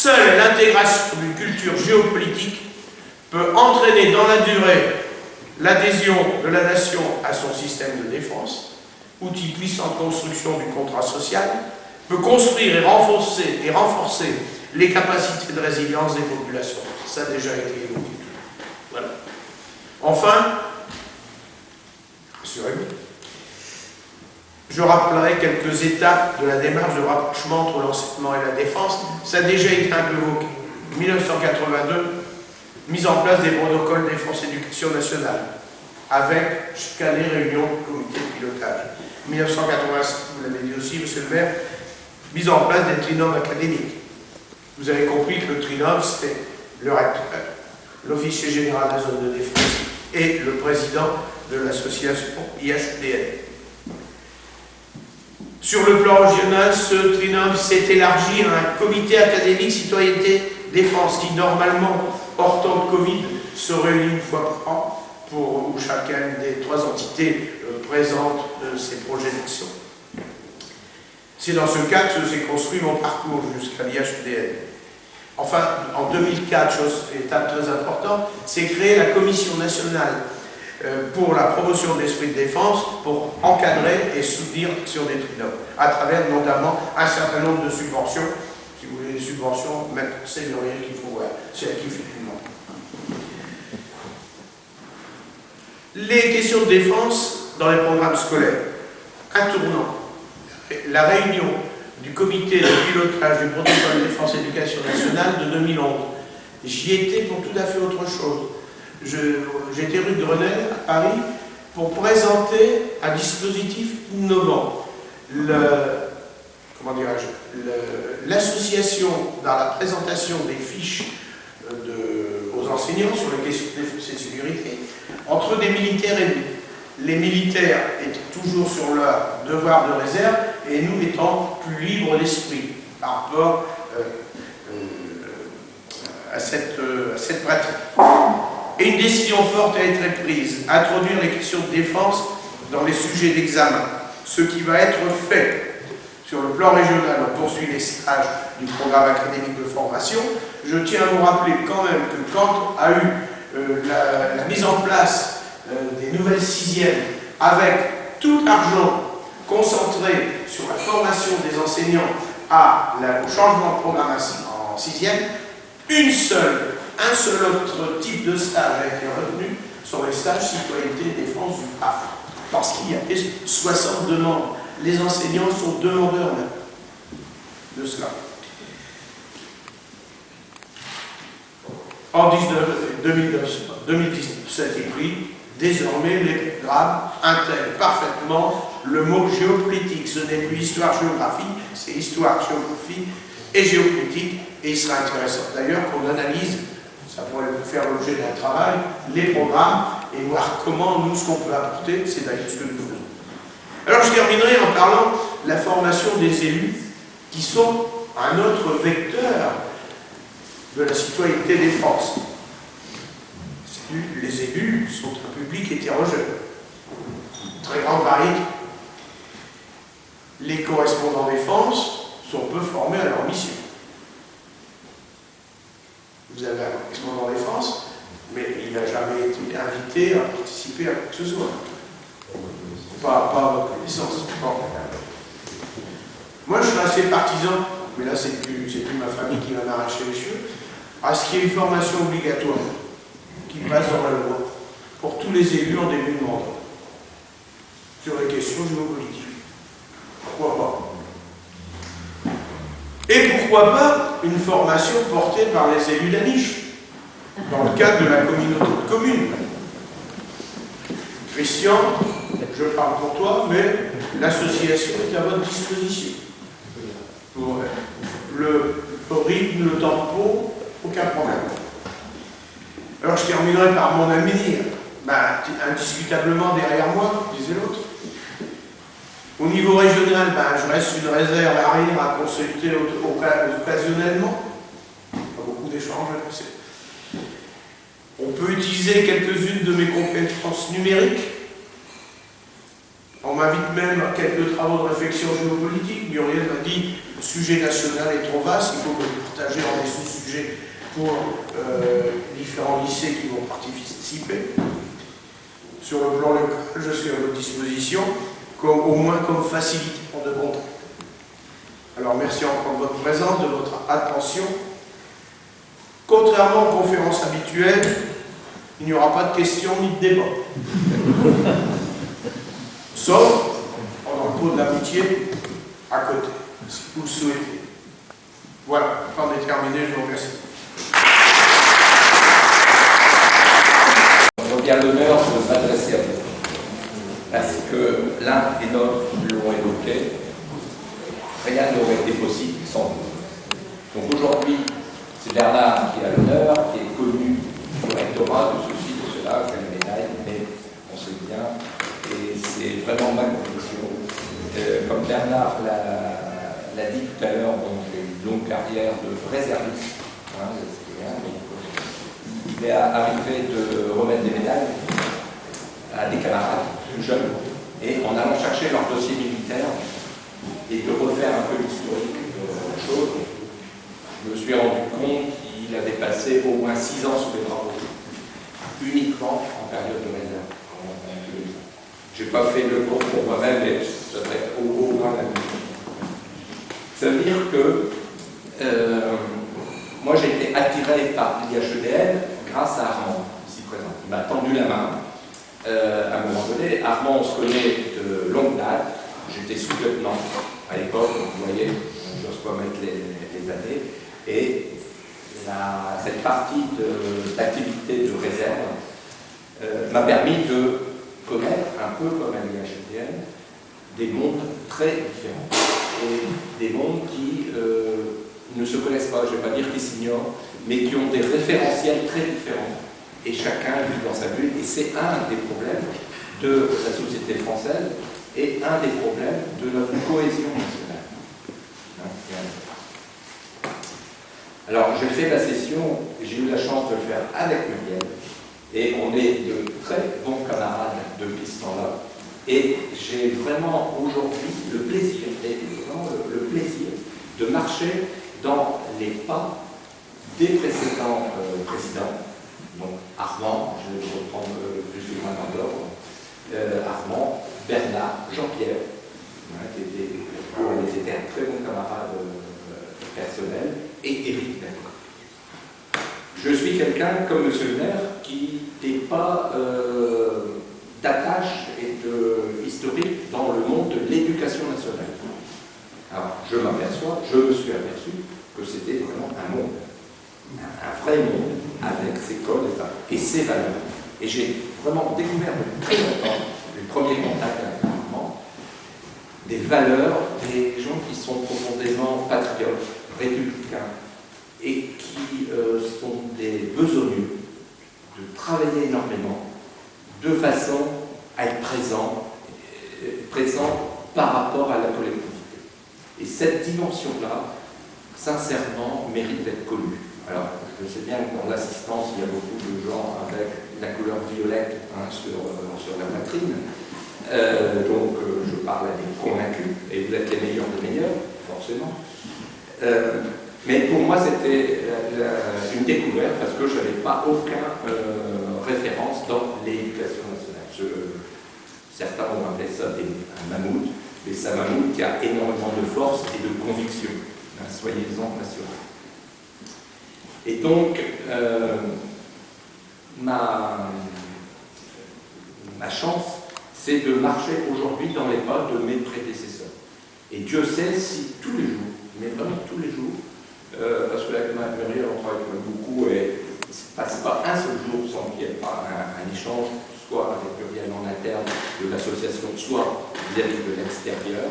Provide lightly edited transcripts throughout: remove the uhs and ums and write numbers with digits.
Seule l'intégration d'une culture géopolitique peut entraîner dans la durée l'adhésion de la nation à son système de défense, outil puissant de construction du contrat social, peut construire et renforcer les capacités de résilience des populations. Ça a déjà été évoqué. Voilà. Enfin, rassurez-vous, je rappellerai quelques étapes de la démarche de rapprochement entre l'enseignement et la défense. Ça a déjà été un peu évoqué. 1982, mise en place des protocoles défense-éducation nationale, avec chaque année réunion du comité de pilotage. 1985, vous l'avez dit aussi, monsieur le maire, mise en place des trinômes académiques. Vous avez compris que le trinôme, c'était le recteur, l'officier général de la zone de défense et le président de l'association IHDN. Sur le plan régional, ce trinôme s'est élargi à un comité académique citoyenneté défense qui, normalement, hors temps de Covid, se réunit une fois par an où chacune des trois entités présente ses projets d'action. C'est dans ce cadre que s'est construit mon parcours jusqu'à l'IHDN. Enfin, en 2004, étape très importante, c'est créer la Commission nationale pour la promotion de l'esprit de défense pour encadrer et soutenir l'action des trinômes, à travers notamment un certain nombre de subventions. Si vous voulez des subventions, même c'est rien qu'il faut voir, c'est à qui fait tout le monde. Les questions de défense dans les programmes scolaires. Un tournant. La réunion du comité de pilotage du protocole de défense éducation nationale de 2011. J'y étais pour tout à fait autre chose. J'étais rue de Grenelle, à Paris, pour présenter un dispositif innovant. L'association dans la présentation des fiches aux enseignants sur les questions de défense et de sécurité entre des militaires et nous. Les militaires étaient toujours sur leur devoir de réserve et nous étant plus libres d'esprit par rapport à cette pratique. Et une décision forte a été prise, introduire les questions de défense dans les sujets d'examen, ce qui va être fait. Sur le plan régional, on poursuit les stages du programme académique de formation. Je tiens à vous rappeler quand même que quand a eu la mise en place des nouvelles sixièmes, avec tout l'argent concentré sur la formation des enseignants au changement de programmation en sixième, un seul autre type de stage a été retenu sur les stages citoyenneté et défense du PAF, parce qu'il y avait 60 demandes. Les enseignants sont demandeurs de cela. En 2019, ça a été pris. Désormais, les programmes intègrent parfaitement le mot géopolitique. Ce n'est plus histoire-géographie, c'est histoire-géographie et géopolitique. Et il sera intéressant d'ailleurs qu'on analyse, ça pourrait faire l'objet d'un travail, les programmes et voir comment nous, ce qu'on peut apporter, c'est d'ailleurs ce que nous faisons. Alors je terminerai en parlant de la formation des élus qui sont un autre vecteur de la citoyenneté défense. Les élus sont un public hétérogène, très grand varié. Les correspondants défense sont peu formés à leur mission. Vous avez un correspondant défense, mais il n'a jamais été invité à participer à quoi que ce soit. Pas à votre connaissance. Moi, je suis assez partisan, mais là, c'est plus ma famille qui va m'arracher les cheveux, à ce qu'il y ait une formation obligatoire qui passe dans la loi pour tous les élus en début de mandat sur les questions géopolitiques. Pourquoi pas? Et pourquoi pas une formation portée par les élus d'Aniche, dans le cadre de la communauté de communes. Christian, je parle pour toi, mais l'association est à votre disposition. Pour le rythme, le tempo, aucun problème. Alors je terminerai par mon avenir. Indiscutablement derrière moi, disait l'autre. Au niveau régional, je reste une réserve arrière à consulter occasionnellement. Pas beaucoup d'échanges. On peut utiliser quelques-unes de mes compétences numériques. On m'invite même à quelques travaux de réflexion géopolitique. Muriel m'a dit, le sujet national est trop vaste, il faut que partagés en des sous-sujets pour différents lycées qui vont participer. Sur le plan local, je suis à votre disposition, au moins comme facilitateur de contact. Alors merci encore de votre présence, de votre attention. Contrairement aux conférences habituelles, il n'y aura pas de questions ni de débat. Sauf pendant le pot de l'amitié à côté, si vous le souhaitez. Voilà, le temps est terminé, je vous remercie. On revient à l'honneur de m'adresser à vous. Parce que l'un et l'autre l'ont évoqué, rien n'aurait été possible sans vous. Donc aujourd'hui, c'est Bernard qui a l'honneur, qui est connu du rectorat de ceci, de cela, qui a une médaille, mais on sait bien, et c'est vraiment ma conviction. Comme Bernard l'a dit tout à l'heure, donc une longue carrière de réserviste, hein, il est arrivé de remettre des médailles à des camarades plus jeunes, et en allant chercher leur dossier militaire et de refaire un peu l'historique de la chose, je me suis rendu compte qu'il avait passé au moins 6 ans sous les travaux, uniquement en période de réserve. Je n'ai pas fait le cours pour moi-même, mais ça serait au moins la même. Ça veut dire que moi j'ai été attiré par l'IHEDN grâce à Armand, ici présent. Il m'a tendu la main à un moment donné. Armand, on se connaît de longue date. J'étais sous-lieutenant à l'époque, vous voyez, je n'ose pas mettre les années. Et cette partie d'activité de réserve m'a permis de connaître, un peu comme à l'IHEDN, des mondes très différents. Et des mondes qui ne se connaissent pas, je ne vais pas dire qu'ils s'ignorent, mais qui ont des référentiels très différents. Et chacun vit dans sa bulle. Et c'est un des problèmes de la société française et un des problèmes de notre cohésion nationale. Alors, j'ai fait la session, j'ai eu la chance de le faire avec Muriel, et on est de très bons camarades depuis ce temps-là. Et j'ai vraiment aujourd'hui le plaisir, le plaisir de marcher dans les pas des précédents présidents. Donc Armand, je vais reprendre plus ou moins dans l'ordre, Armand, Bernard, Jean-Pierre, qui était un très bon camarade personnel, et Éric D'accord. Je suis quelqu'un, comme monsieur le maire, qui n'est pas d'attache et historique dans le monde de l'éducation nationale. Alors, je me suis aperçu que c'était vraiment un monde, un vrai monde, avec ses codes et ses valeurs. Et j'ai vraiment découvert depuis très longtemps, les premiers contacts avec Armand, des valeurs, des gens qui sont profondément patriotes, républicains, et qui sont des besogneux de travailler énormément, de façon à être présent par rapport à la collectivité. Et cette dimension-là, sincèrement, mérite d'être connue. Alors, je sais bien que dans l'assistance, il y a beaucoup de gens avec la couleur violette sur la poitrine. Donc, je parle à des convaincus, et vous êtes les meilleurs des meilleurs, forcément. Mais pour moi, c'était une découverte parce que je n'avais pas aucune référence dans l'éducation nationale. Certains ont appelé ça un mammouth, mais c'est un mammouth qui a énormément de force et de conviction. Soyez-en assurés. Et donc, ma chance, c'est de marcher aujourd'hui dans les pas de mes prédécesseurs. Et Dieu sait si tous les jours, mais vraiment tous les jours, parce que là, avec Muriel, on travaille beaucoup et il ne se passe pas un seul jour sans qu'il n'y ait pas un échange, soit avec Muriel en interne de l'association, soit vis-à-vis de l'extérieur.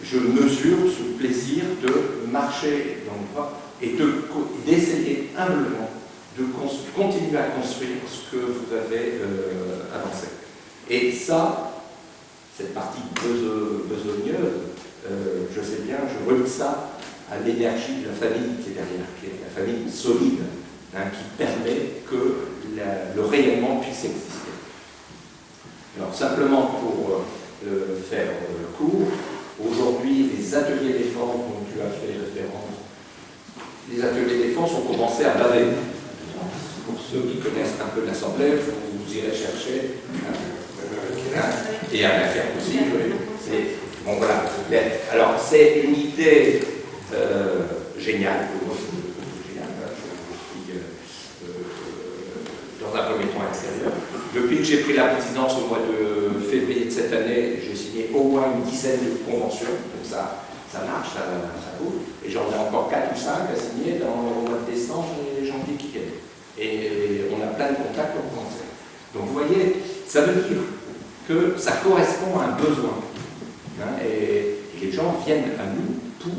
Je mesure ce plaisir de marcher dans le pas et d'essayer humblement de continuer à construire ce que vous avez avancé. Et ça, cette partie besogneuse, je sais bien, je relie ça à l'énergie de la famille qui est derrière, qui est la famille solide, qui permet que le rayonnement puisse exister. Alors simplement pour faire court, aujourd'hui les ateliers défense dont tu as fait référence les ateliers défense ont commencé à baver. Pour ceux qui connaissent un peu l'Assemblée, vous irez chercher et à la carte aussi. Oui. Bon, voilà. Alors, c'est une idée géniale. Dans un premier temps extérieur. Depuis que j'ai pris la présidence au mois de février de cette année, j'ai signé au moins une dizaine de conventions, donc ça marche, ça bouge, et j'en ai encore 4 ou 5 à signer au mois de décembre et janvier qui viennent. Et on a plein de contacts pour commencer. Donc vous voyez, ça veut dire que ça correspond à un besoin. Hein, et les gens viennent à nous pour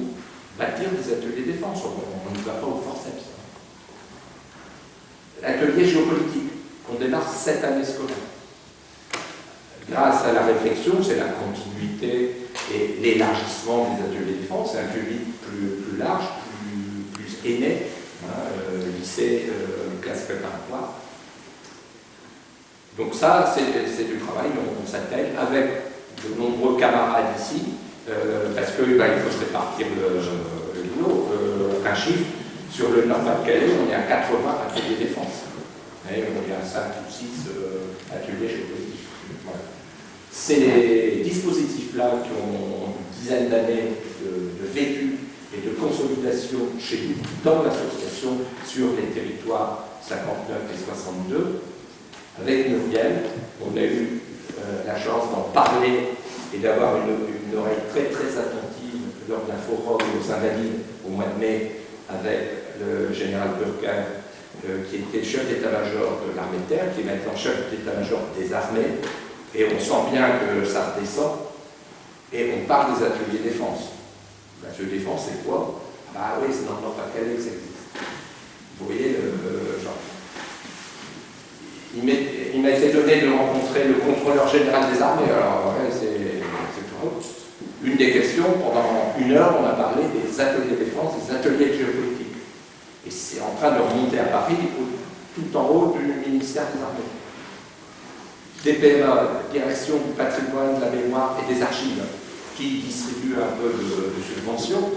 bâtir des ateliers de défense. On ne va pas au forceps. L'atelier géopolitique, qu'on démarre cette année scolaire. Grâce à la réflexion, c'est la continuité et l'élargissement des ateliers de défense, c'est un public plus large, plus aîné, lycée, classe préparatoire. Donc ça, c'est du travail, on s'attelle avec de nombreux camarades ici, parce qu'il faut se répartir le boulot. Un chiffre, sur le Nord-Pas-de-Calais, on est à 80 ateliers de défense. Et on est à 5 ou 6 ateliers géopolitiques. Voilà. Ces dispositifs-là qui ont une dizaine d'années de vécu et de consolidation chez nous, dans l'association, sur les territoires 59 et 62, avec Muriel, on a eu la chance d'en parler et d'avoir une oreille très très attentive lors d'un forum aux Invalides au mois de mai avec le général Burker, qui était chef d'état-major de l'armée de terre, qui est maintenant chef d'état-major des armées, et on sent bien que ça redescend, et on parle des ateliers défense. L'atelier défense, c'est quoi? Ah oui, c'est dans le Nord-Pas-de-Calais que ça existe. Vous voyez le genre. Il m'a été donné de rencontrer le contrôleur général des armées, alors ouais, c'est tout. Une des questions, pendant 1 heure, on a parlé des ateliers de défense, des ateliers de géopolitique. Et c'est en train de remonter à Paris, tout en haut du ministère des Armées. DPMA, Direction du patrimoine, de la mémoire et des archives, qui distribue un peu de subventions.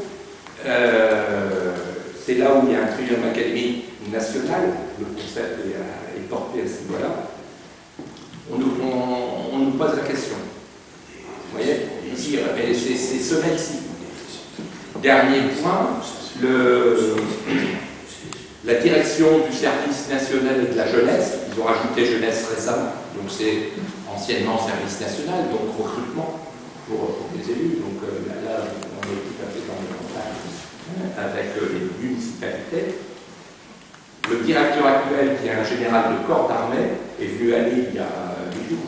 C'est là où il y a un trium académique national, le concept est porté à ce niveau-là. On nous pose la question. Vous voyez, ici, c'est ce mec-ci. Dernier point, la direction du service national et de la jeunesse, ils ont rajouté jeunesse récemment, donc c'est anciennement service national, donc recrutement pour les élus, donc là on est tout à fait dans le contact avec les municipalités. Le directeur actuel, qui est un général de corps d'armée, est venu à Lille il y a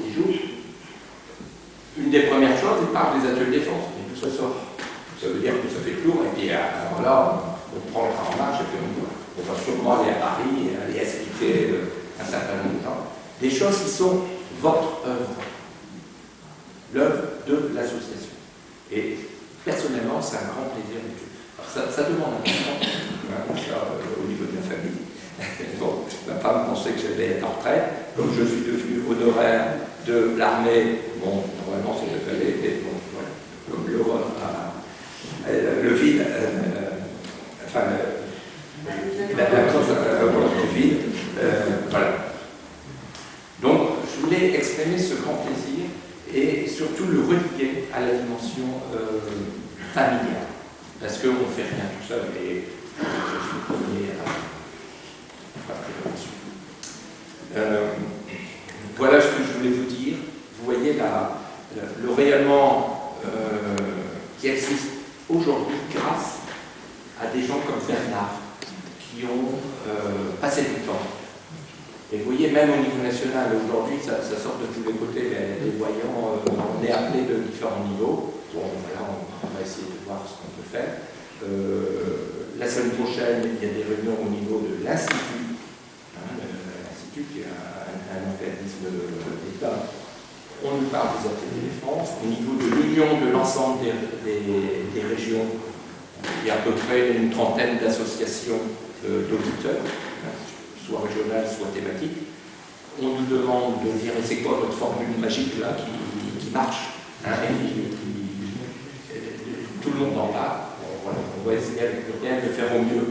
10 jours. Une des premières choses, il parle des ateliers de défense, et tout ça sort. Ça veut dire que ça fait le tour, et puis alors là, on prend le train en marche, et puis on va sûrement aller à Paris et aller expliquer un certain nombre de gens. Des choses qui sont votre œuvre, l'œuvre de l'association. Et personnellement, c'est un grand plaisir. Ça demande un temps, au niveau de la famille. Bon, ma femme pensait que j'allais être en retraite. Comme je suis devenu honoraire de l'armée, bon, normalement, c'est le fallait être, bon, voilà, comme le vide, enfin, la cause du vide, voilà. Donc, je voulais exprimer ce grand plaisir et surtout le relier à la dimension familiale. Parce qu'on ne fait rien tout seul et je suis le premier à voilà ce que je voulais vous dire. Vous voyez le rayonnement qui existe aujourd'hui grâce à des gens comme Bernard qui ont passé du temps. Et vous voyez, même au niveau national, aujourd'hui, ça sort de tous les côtés, les voyants, on est appelé de différents niveaux. Bon, voilà, on va essayer de voir ce qu'on peut faire. La semaine prochaine, il y a des réunions au niveau de l'Institut, l'Institut qui est un organisme d'État. On nous parle des ateliers de défense. Au niveau de l'union de l'ensemble des régions, il y a à peu près une trentaine d'associations d'auditeurs, soit régionales, soit thématiques. On nous demande de dire c'est quoi votre formule magique là qui marche, tout le monde en parle. Voilà, on va essayer avec Muriel de faire au mieux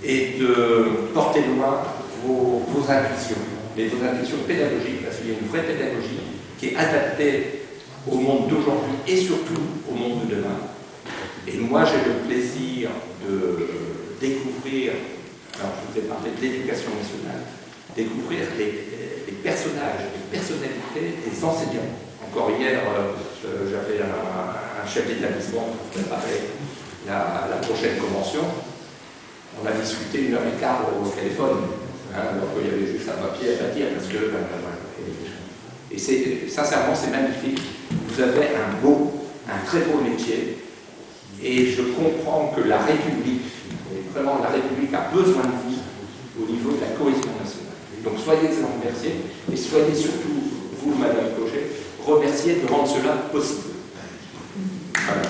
et de porter loin vos intuitions, mais vos intuitions pédagogiques, parce qu'il y a une vraie pédagogie qui est adaptée au monde d'aujourd'hui et surtout au monde de demain. Et moi, j'ai le plaisir de découvrir, alors je vous ai parlé de l'éducation nationale, découvrir les personnages, les personnalités des enseignants. Encore hier, j'avais un chef d'établissement pour préparer la prochaine convention. On a discuté 1h15 au téléphone, alors qu'il y avait juste un papier à dire, parce que... et sincèrement, c'est magnifique. Vous avez un très beau métier, et je comprends que la République, vraiment la République a besoin de vous au niveau de la cohésion nationale. Donc soyez-en remerciés, et soyez surtout, vous, Madame Cochet, remerciés de rendre cela possible. Voilà.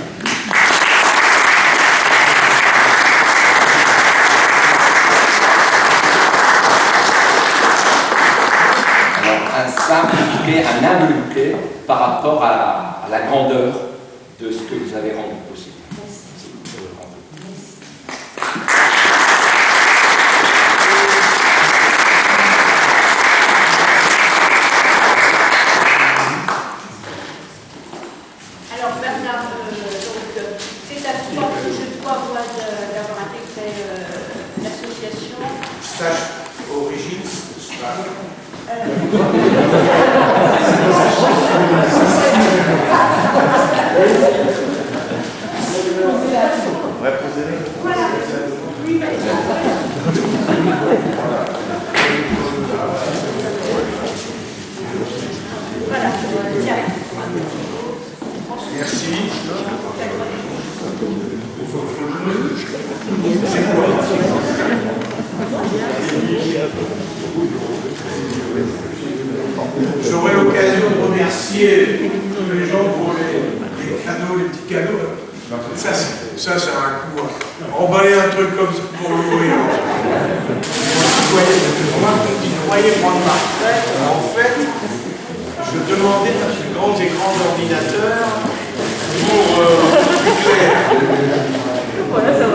Un humble bouquet par rapport à la grandeur de ce que vous avez rendu possible. Alors Bernard, c'est à toi que je dois d'avoir intégré l'association. Stage origine, stage. Voilà. Oui, voilà. Merci. J'aurai l'occasion de remercier tous les gens pour les cadeaux, les petits cadeaux. Ça c'est un coup. Emballer un truc comme ça pour l'ouvrir. Ils croyaient prendre ma retraite. En fait, je demandais de grands écrans d'ordinateur pour... voilà, ça